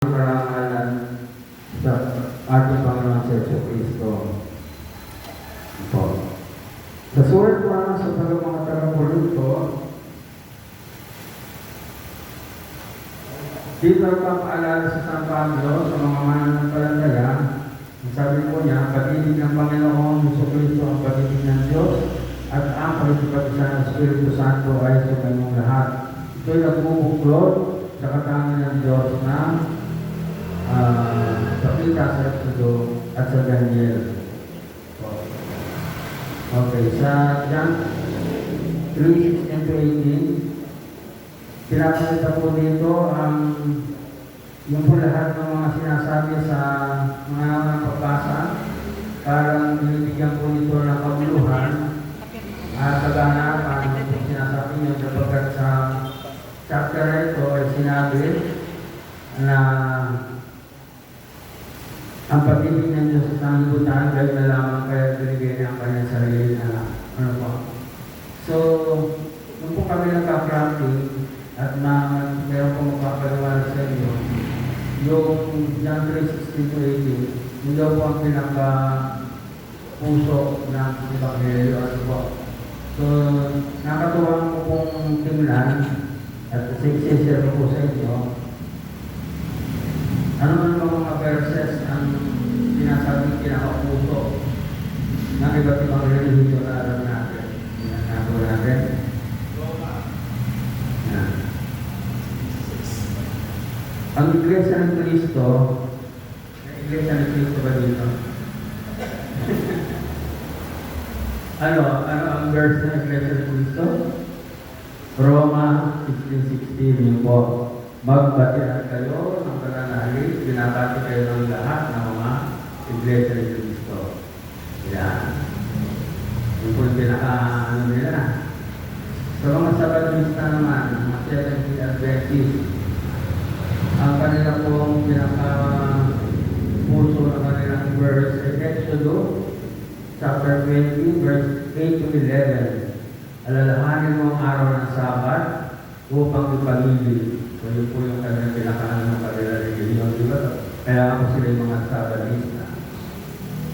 karangalan sa ating Panginoon sa Yesu Cristo. Ito. Sa sulat po naman sa mga taga-Korinto, dito ang paalala sa San Pablo sa mga mananampalataya. Ang sabi po niya, pag-ibig ng Panginoon Yesu Cristo ang pag-ibig ng Diyos at ang pag-ibig ng Espiritu Santo ay sa kanyang lahat. Ito'y nagbubuklod sa katangian ng Diyos na pakita sa Exodo at sa Daniel. Okay, sa John 3:16-18, pinapakita po dito ang yung po lahat ng mga sinasabi sa mga pagbasa, parang binibigyan po nito ng kabuluhan at kaganapan yung sinasabi niyo sapagkat sa chapter na ito ay sinabi na ang pag-ibig ng Diyos sa sanglibutan dahil na lamang kaya binigay niya ang kanyang sarili na ano po. So, nung po kami nagka-practice at meron po magpapaliwanag sa inyo, yung John 3:16-18, yun daw po ang pinaka-puso ng Ebanghelyo. Ano po. So, nakatuwang po pong tingnan at sisishare ko po sa inyo. Ano man ba mga verses ang sinasabing pinaka-puso ng iba't ibang relihiyon na alam natin? Pinagawa natin. Ang Iglesia ng Cristo, Iglesia ng Cristo ba dito? ano ang verse ng Iglesia ng Cristo? Roma 16:16, yun po. Magbatian kayo ng pananalig, binabati kayo ng lahat ng mga Iglesia ng Cristo. Yan. Yung po yung pinaka-ano nila. Sa mga Sabatista naman, mga Seventh-day Adventist, ang kanila pong pinaka-puso ng kanilang verse ay Exodo, chapter 20, verse 8-11. Alalahanin mo ang araw ng Sabat upang ipamili. So yun po yung kanilang pinaka-ano ng kanilang religion, di ba? Kaya ako sila yung mga Sabatista.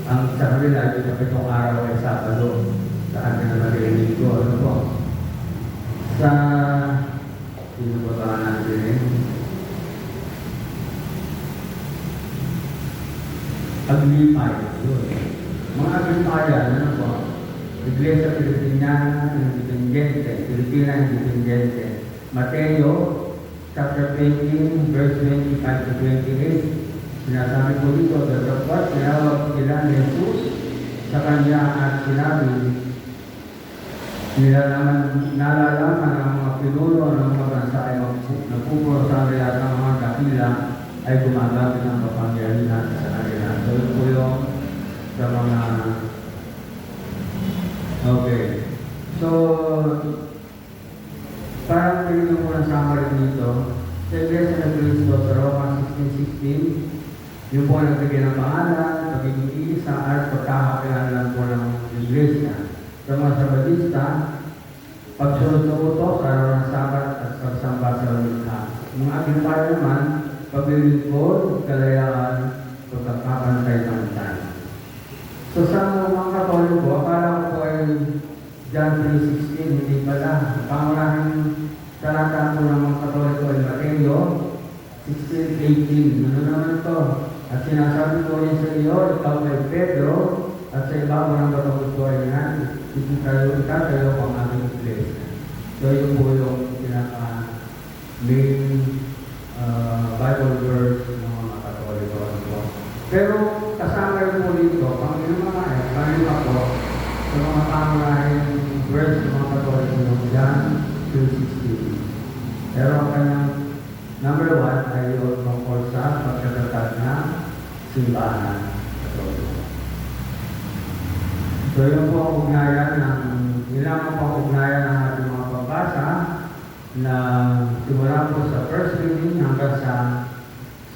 Ang sa kanila, yung kapitong araw ay Sabado sa kanilang narinig ko. Ano po? Sa sino ba ba natin? Aglipay. Mga Aglipayan, ano po? Iglesia Pilipina Independiente, Pilipina Independiente. Mateo, chapter 20, verse 25-28. Sinasabi po dito, datapwat, tinawag sila ni Jesus sa kanya at sinabi, nalalaman ng mga pinuno ng mga bansa ay nagpupuro sa kanila ng mga dakila ay gumagamit ng kapangyarihan sa kanila. So, yun po yung sa mga okay. So, parang pinili mo ng summary dito. Sa Iglesia ng Cristo sa Roma 16:16, yung po ang nagbigay ng pangalan, pagiging isa at pagkakakilan lang po ng Iglesia. Sa mga Sabatista, pagsunod ng utos, araw ng Sabat at pagsamba sa lumikha. Mga Aglipayan naman, paglilingkod, kalayaan, pagkakapantay-pantay. So sa mga Katoliko, akala ko po ay John 3:16, hindi pala. Pangunahing talata po ng mga Katoliko ay Mateo 16:18. Ano naman ito? At sinasabi ko rin sa iyo, ikaw ay Pedro, at sa iba mo ng batong ito ay yan, ikaw ang aming iglesia. So yun po yung pinaka-main Bible verse ng mga Katoliko. Pero kasama rin po dito, pang kanina po, sa mga pangunahing verse ng mga Katoliko ng John 2:16. Pero ang kanyang number 1 ay yung tungkol sa pagkatatag na simbahan Katoliko. So yun po ang ugnayan ng ilang pang ugnayan ng ating mga pagbasa na simula po sa first reading hanggang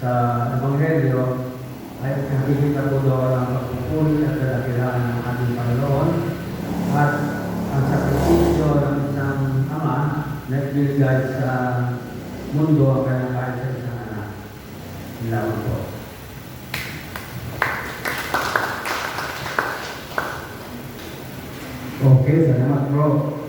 sa Ebanghelyo ay nakikita po doon ang pagpupuli at kadakilaan ng ating Panginoon at ang sakripisyo ng isang ama na ibigay sa mundo ang kanyang kahit sa isang anak. Salamat po. Okay, salamat bro.